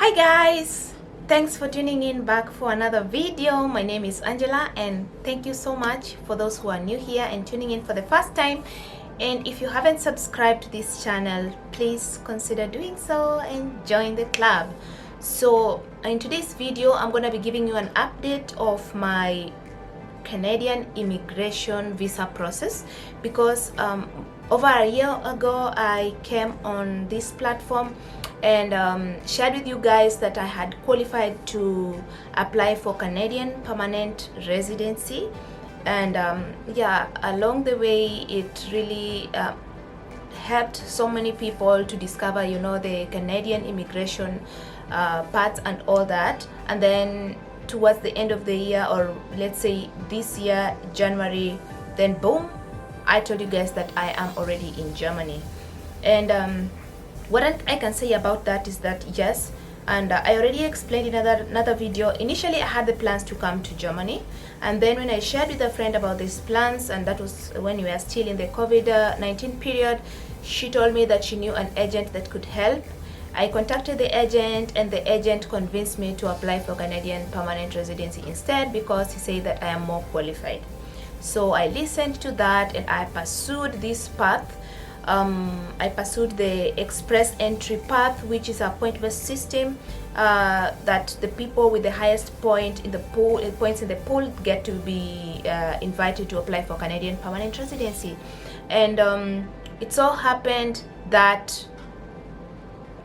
Hi guys, thanks for tuning in back for another video. My name is Angela and thank you so much for those who are new here and tuning in for the first time. And if you haven't subscribed to this channel, please consider doing so and join the club. So in today's video, I'm going to be giving you an update of my Canadian immigration visa process because over a year ago I came on this platform and shared with you guys that I had qualified to apply for Canadian permanent residency, and yeah, along the way it really helped so many people to discover, you know, the Canadian immigration parts and all that. And then towards the end of the year, or let's say this year, January, then boom, I told you guys that I am already in Germany. And what I can say about that is that yes, and I already explained in another video, initially I had the plans to come to Germany, and then when I shared with a friend about these plans, and that was when we were still in the COVID-19 period, she told me that she knew an agent that could help. I contacted the agent and the agent convinced me to apply for Canadian permanent residency instead because he said that I am more qualified. So I listened to that and I pursued this path. I pursued the express entry path, which is a point-based system that the people with the highest points in the pool get to be invited to apply for Canadian permanent residency. And it so happened that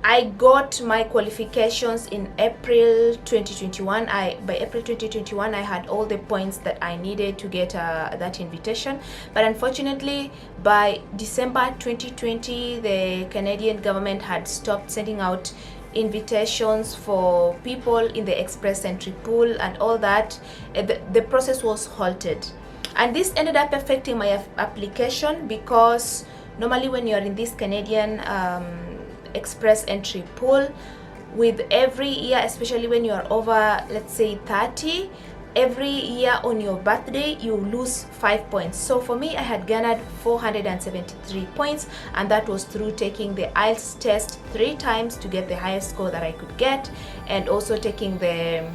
I got my qualifications in April 2021. By April 2021, I had all the points that I needed to get that invitation. But unfortunately, by December 2020, the Canadian government had stopped sending out invitations for people in the express entry pool and all that. The process was halted. And this ended up affecting my application because normally when you're in this Canadian express entry pool, with every year, especially when you are over, let's say 30, every year on your birthday you lose 5 points. So for me, I had garnered 473 points, and that was through taking the IELTS test 3 times to get the highest score that I could get, and also taking the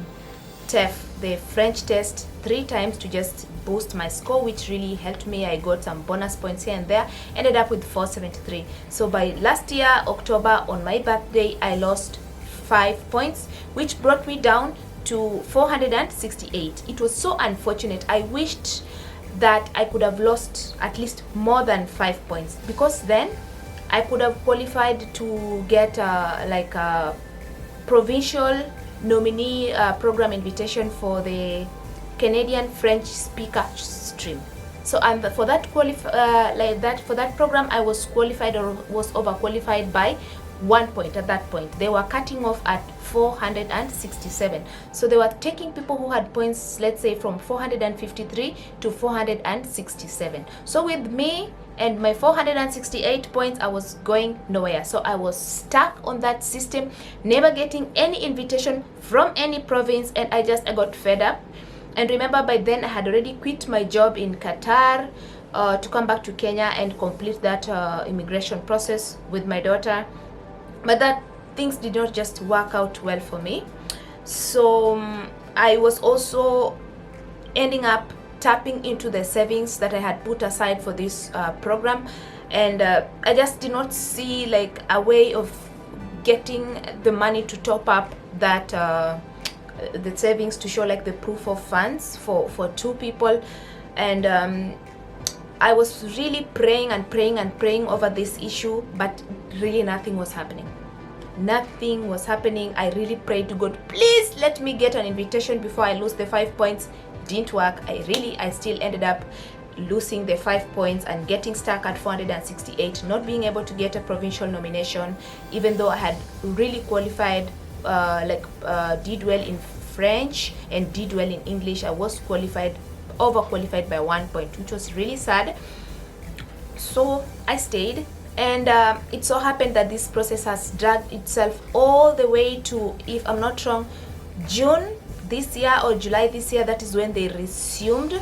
TEF, the French test, 3 times to just boost my score, which really helped me. I got some bonus points here and there, ended up with 473. So by last year October, on my birthday, I lost 5 points, which brought me down to 468. It was so unfortunate. I wished that I could have lost at least more than 5 points, because then I could have qualified to get like a provincial nominee program invitation for the Canadian French speaker stream. So and for that for that program, I was qualified, or was overqualified by 1 point. At that point, they were cutting off at 467. So they were taking people who had points, let's say from 453 to 467. So with me and my 468 points, I was going nowhere. So I was stuck on that system, never getting any invitation from any province, and I got fed up. And remember, by then I had already quit my job in Qatar to come back to Kenya and complete that immigration process with my daughter. But that things did not just work out well for me. So I was also ending up tapping into the savings that I had put aside for this program, and I just did not see like a way of getting the money to top up that the savings, to show like the proof of funds for 2 people. And I was really praying and praying and praying over this issue, but really nothing was happening. Nothing was happening. I really prayed to God, please let me get an invitation before I lose the 5 points. Didn't work. I still ended up losing the 5 points and getting stuck at 468, not being able to get a provincial nomination, even though I had really qualified, did well in French and did well in English. I was overqualified by 1 point, which was really sad. So I stayed, and it so happened that this process has dragged itself all the way to, if I'm not wrong, June this year or July this year. That is when they resumed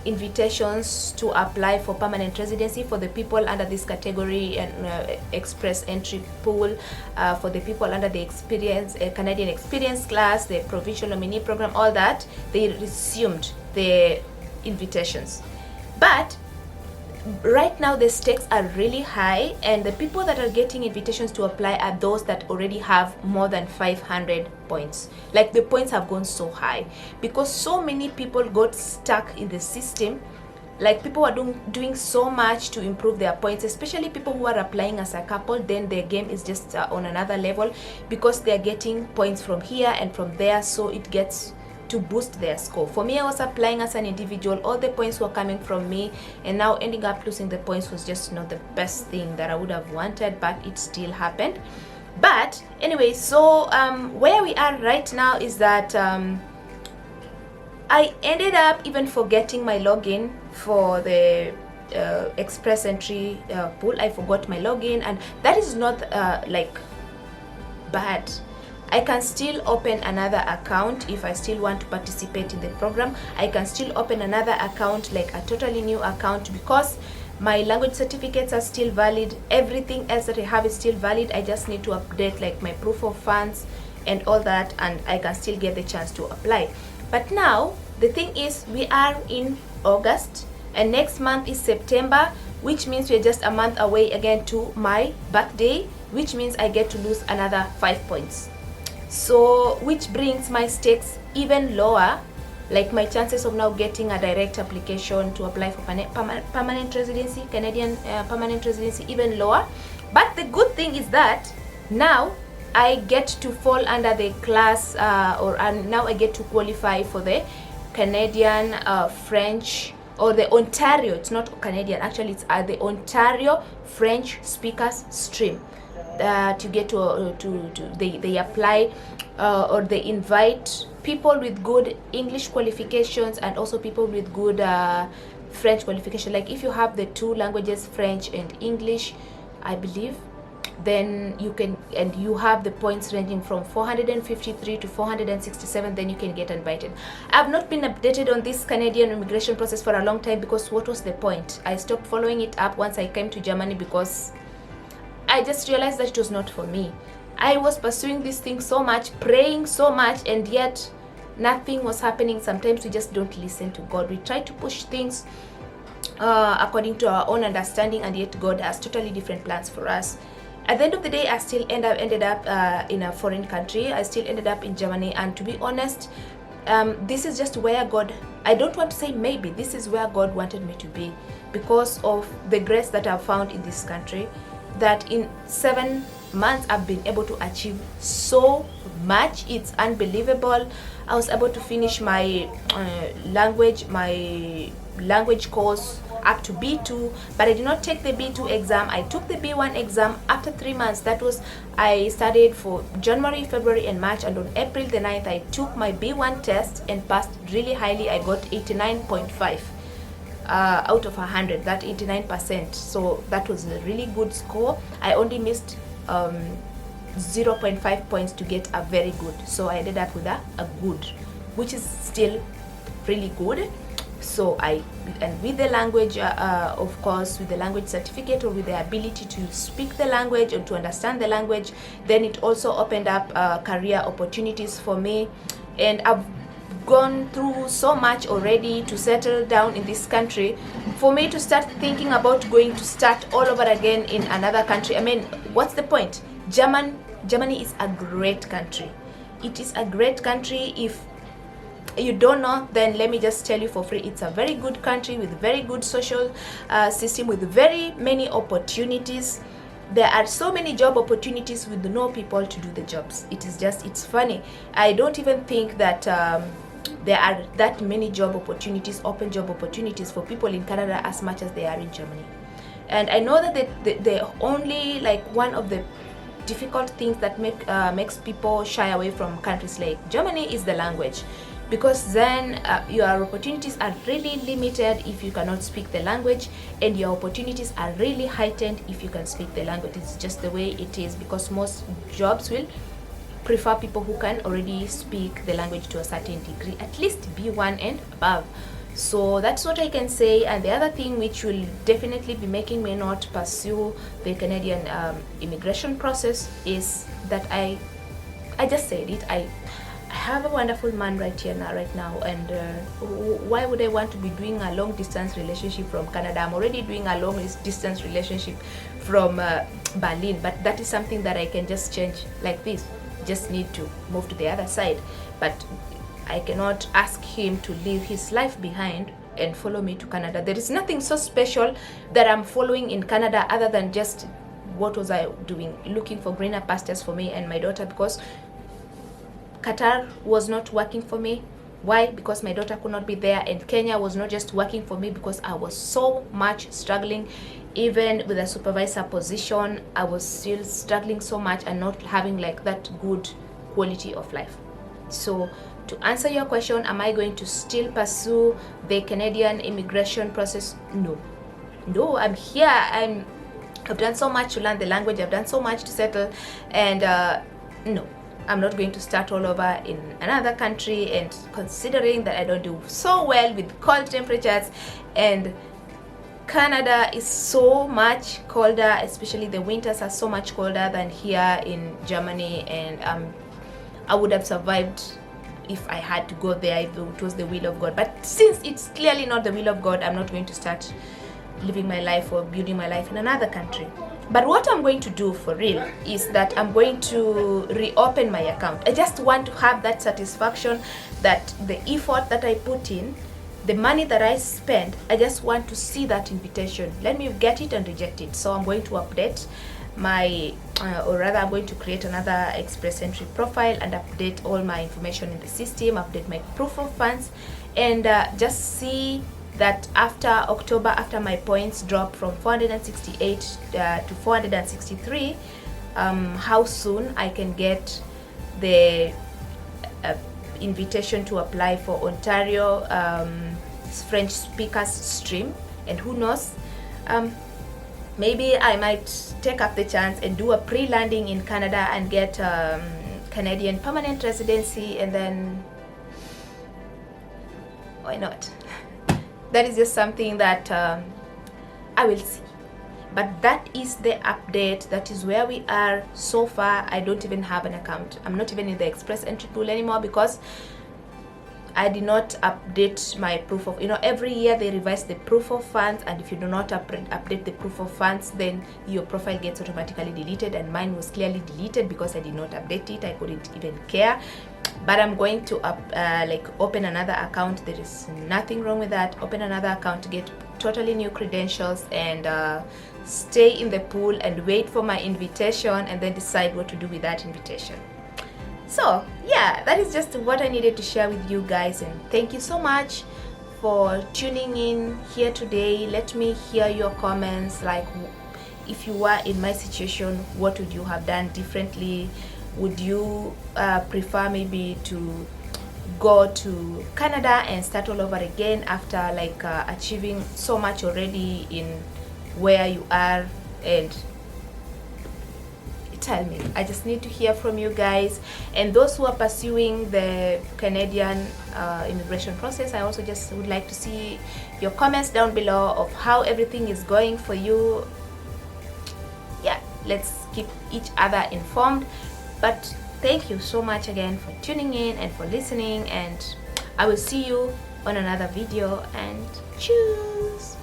invitations to apply for permanent residency for the people under this category and express entry pool, for the people under the Canadian experience class, the provincial nominee program, all that. They resumed the invitations. But right now the stakes are really high, and the people that are getting invitations to apply are those that already have more than 500 points. Like, the points have gone so high because so many people got stuck in the system. Like, people are doing so much to improve their points, especially people who are applying as a couple. Then their game is just on another level because they're getting points from here and from there, so it gets to boost their score. For me, I was applying as an individual, all the points were coming from me, and now ending up losing the points was just not the best thing that I would have wanted, but it still happened. But anyway, so where we are right now is that I ended up even forgetting my login for the express entry pool. I forgot my login, and that is not like bad. I can still open another account if I still want to participate in the program. I can still open another account, like a totally new account, because my language certificates are still valid. Everything else that I have is still valid. I just need to update like my proof of funds and all that, and I can still get the chance to apply. But now the thing is, we are in August and next month is September, which means we're just a month away again to my birthday, which means I get to lose another 5 points. So, which brings my stakes even lower, like my chances of now getting a direct application to apply for permanent residency, Canadian permanent residency, even lower. But the good thing is that now I get to fall under the class, now I get to qualify for the Canadian French, or the Ontario, it's not Canadian, actually it's the Ontario French speakers stream. To get they apply or they invite people with good English qualifications and also people with good French qualification. Like, if you have the two languages, French and English, I believe, then you can, and you have the points ranging from 453 to 467, then you can get invited. I've not been updated on this Canadian immigration process for a long time, because what was the point? I stopped following it up once I came to Germany, because I just realized that it was not for me. I was pursuing this thing so much, praying so much, and yet nothing was happening. Sometimes we just don't listen to God. We try to push things according to our own understanding, and yet God has totally different plans for us. At the end of the day, I still ended up in a foreign country. I still ended up in Germany, and to be honest, this is just where God, I don't want to say maybe, this is where God wanted me to be, because of the grace that I've found in this country, that in 7 months I've been able to achieve so much. It's unbelievable. I was able to finish my language course up to B2, but I did not take the B2 exam. I took the B1 exam after 3 months. That was, I studied for January, February and March, and on April the 9th I took my B1 test and passed really highly. I got 89.5 out of 100, that 89%. So that was a really good score. I only missed 0.5 points to get a very good, so I ended up with a good, which is still really good. So and with the language, of course, with the language certificate, or with the ability to speak the language and to understand the language, then it also opened up career opportunities for me. And I've gone through so much already to settle down in this country. For me to start thinking about going to start all over again in another country, I mean, what's the point? Germany is a great country. It is a great country. If you don't know, then let me just tell you for free, it's a very good country with very good social system, with very many opportunities. There are so many job opportunities with no people to do the jobs. It's funny. I don't even think that there are that many job opportunities, open job opportunities for people in Canada as much as they are in Germany. And I know that the only, like, one of the difficult things that makes people shy away from countries like Germany is the language, because then your opportunities are really limited if you cannot speak the language, and your opportunities are really heightened if you can speak the language. It's just the way it is, because most jobs will prefer people who can already speak the language to a certain degree, at least B1 and above. So that's what I can say. And the other thing which will definitely be making me not pursue the Canadian immigration process is that I just said it, I have a wonderful man right now, and why would I want to be doing a long distance relationship from Canada? I'm already doing a long distance relationship from Berlin, but that is something that I can just change like this. Just need to move to the other side, but I cannot ask him to leave his life behind and follow me to Canada. There is nothing so special that I'm following in Canada other than just what was I doing, looking for greener pastures for me and my daughter, because Qatar was not working for me. Why? Because my daughter could not be there, and Kenya was not just working for me because I was so much struggling. Even with a supervisor position, I was still struggling so much and not having like that good quality of life. So to answer your question, am I going to still pursue the Canadian immigration process? No, I'm here. I've done so much to learn the language. I've done so much to settle, and no, I'm not going to start all over in another country. And considering that I don't do so well with cold temperatures, and Canada is so much colder, especially the winters are so much colder than here in Germany, and I would have survived if I had to go there if it was the will of God. But since it's clearly not the will of God, I'm not going to start living my life or building my life in another country. But what I'm going to do for real is that I'm going to reopen my account. I just want to have that satisfaction that the effort that I put in, the money that I spend, I just want to see that invitation. Let me get it and reject it. So I'm going to update my or rather I'm going to create another express entry profile and update all my information in the system, update my proof of funds, and just see that after October, after my points drop from 468 to 463, how soon I can get the invitation to apply for Ontario French speakers stream. And who knows, maybe I might take up the chance and do a pre-landing in Canada and get Canadian permanent residency, and then why not? That is just something that I will see. But that is the update. That is where we are so far. I don't even have an account. I'm not even in the express entry pool anymore because I did not update my proof of, every year they revise the proof of funds, and if you do not update the proof of funds, then your profile gets automatically deleted, and mine was clearly deleted because I did not update it. I couldn't even care. But I'm going to open another account. There is nothing wrong with that. Open another account to get totally new credentials and stay in the pool and wait for my invitation, and then decide what to do with that invitation. So yeah, that is just what I needed to share with you guys, and thank you so much for tuning in here today. Let me hear your comments, like if you were in my situation, what would you have done differently? Would you prefer maybe to go to Canada and start all over again after achieving so much already in where you are? And tell me. I just need to hear from you guys. And those who are pursuing the Canadian immigration process, I also just would like to see your comments down below of how everything is going for you. Yeah, let's keep each other informed. But thank you so much again for tuning in and for listening, and I will see you on another video, and choose.